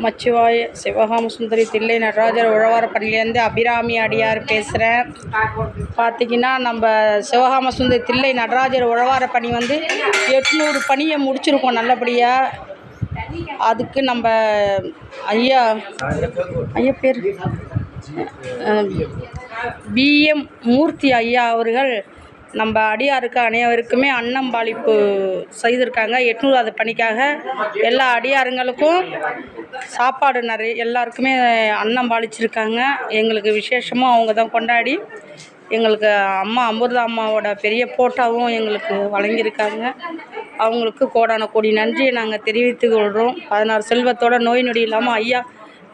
நமச்சிவாய சிவகாம சுந்தரி தில்லை நடராஜர் உழவாரப்பள்ளியிலேருந்து அபிராமி அடியார் பேசுகிறேன். பார்த்திங்கன்னா நம்ம சிவகாம சுந்தரி தில்லை நடராஜர் உழவாரப்பணி 800 பணியை முடிச்சிருக்கோம் நல்லபடியாக. அதுக்கு நம்ம ஐயா பேர் பிஎம் மூர்த்தி ஐயா அவர்கள் நம்ம அடியாருக்கு அனைவருக்குமே அன்னம்பாளிப்பு செய்திருக்காங்க. 800வது பணிக்காக எல்லா அடியாருங்களுக்கும் சாப்பாடு எல்லாருக்குமே அன்னம் பாலிச்சிருக்காங்க. எங்களுக்கு விசேஷமும் அவங்க தான் கொண்டாடி எங்களுக்கு அம்மா அமிர்தா அம்மாவோட பெரிய போட்டோவும் எங்களுக்கு வழங்கியிருக்காங்க. அவங்களுக்கு கோடான கோடி நன்றியை நாங்கள் தெரிவித்துக் கொள்கிறோம். 16 செல்வத்தோட நோய் நொடி இல்லாமல் ஐயா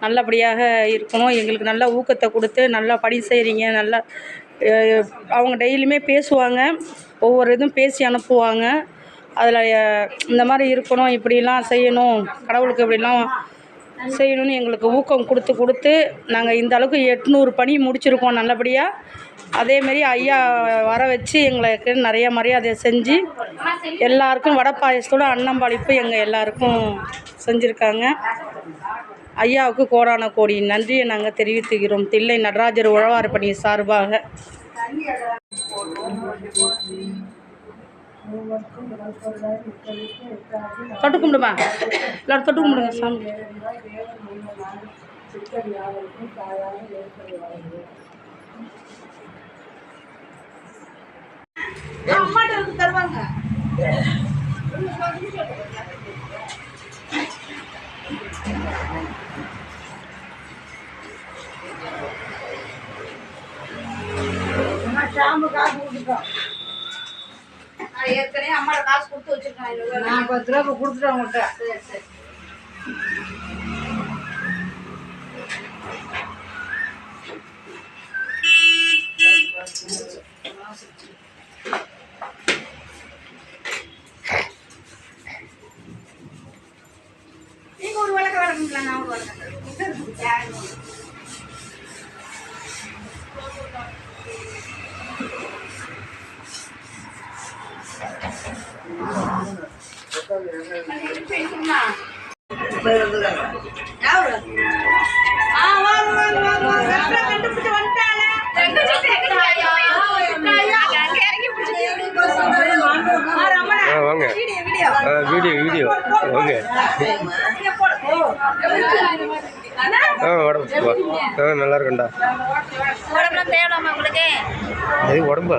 நல்லபடியாக இருக்கணும். எங்களுக்கு நல்ல ஊக்கத்தை கொடுத்து நல்லா பணி செய்கிறீங்க. நல்லா அவங்க டெய்லியுமே பேசுவாங்க, ஒவ்வொரு இதுவும் பேசி அனுப்புவாங்க. அதில் இந்த மாதிரி இருக்கணும், இப்படிலாம் செய்யணும், கடவுளுக்கு இப்படிலாம் செய்யணும்னு எங்களுக்கு ஊக்கம் கொடுத்து நாங்கள் இந்த அளவுக்கு 800 பணி முடிச்சிருக்கோம் நல்லபடியாக. அதேமாரி ஐயா வர வச்சு எங்களுக்கு நிறைய மரியாதை செஞ்சு எல்லாருக்கும் வடை பாயசத்தோட அன்னம்பாளிப்பு எங்கள் எல்லாருக்கும் செஞ்சுருக்காங்க. ஐயாவுக்கு கோடான கோடி நன்றியை நாங்கள் தெரிவித்துக்கிறோம் தில்லை நடராஜர் உழவாரப்பணி சார்பாக. தொட்டு கும்பிடுமா எல்லாரும் தொட்டு கும்பிடுங்க சாமி. தருவாங்க காசு கொடுத்துட்டோம். ஏற்கனவே அம்மாவோட காசு கொடுத்து வச்சிருக்கேன். நான் 10 ரூபா கொடுத்துட்டேன் அவங்கள்ட்ட. சரி சரி. நீங்க ஒரு வழக்க வழக்குங்களா? நான் ஒரு வழக்க வீடியோ ஓகே. நல்லா இருக்குண்டா. உடம்பு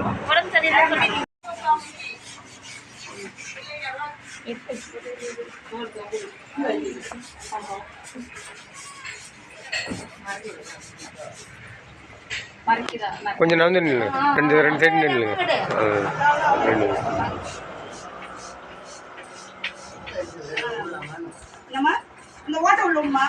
கொஞ்சம் நடந்து நில்லுங்க. ரெண்டு சைடு நில்லுங்க. இந்த ஓட்ட உள்ளுமா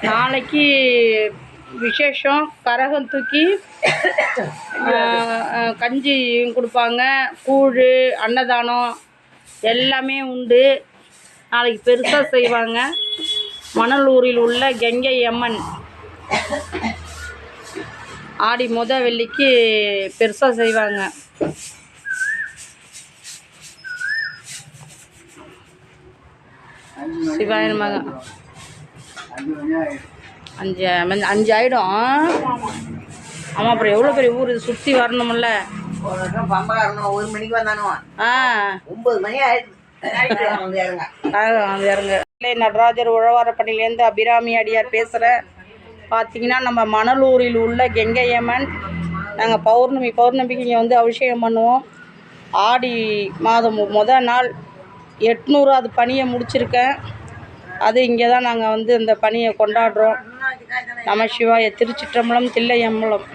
நாளைக்கு விசேஷம். கரகம் தூக்கி கஞ்சி கொடுப்பாங்க, கூழ், அன்னதானம் எல்லாமே உண்டு. நாளைக்கு பெருசாக செய்வாங்க. மணலூரில் உள்ள கங்கை அம்மன் ஆடி வெள்ளிக்கு பெருசாக செய்வாங்க. சிவாய நமக. அஞ்சு ஆகிடும். ஆமாம், அப்புறம் எவ்வளோ பெரிய ஊர் இது, சுற்றி வரணும்ல. ஒரு மணிக்கு வந்தானோ. 9 மணி இறங்க. நடராஜர் உழவாரப்பணிலேருந்து அபிராமி அடியார் பேசுகிறேன். பார்த்தீங்கன்னா நம்ம மணலூரில் உள்ள கெங்கையம்மன். நாங்கள் பௌர்ணமிக்கு இங்கே வந்து அபிஷேகம் பண்ணுவோம். ஆடி மாதம் நாள் 800வது பணியை முடிச்சிருக்கேன். அது இங்கே தான் நாங்கள் வந்து இந்த பணியை கொண்டாடுறோம். நம சிவாய. திருச்சிற்றம்பலம், தில்லையம்பலம்.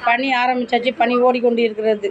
பணி ஆரம்பிச்சாச்சு. பணி ஓடிக்கொண்டு இருக்கிறது.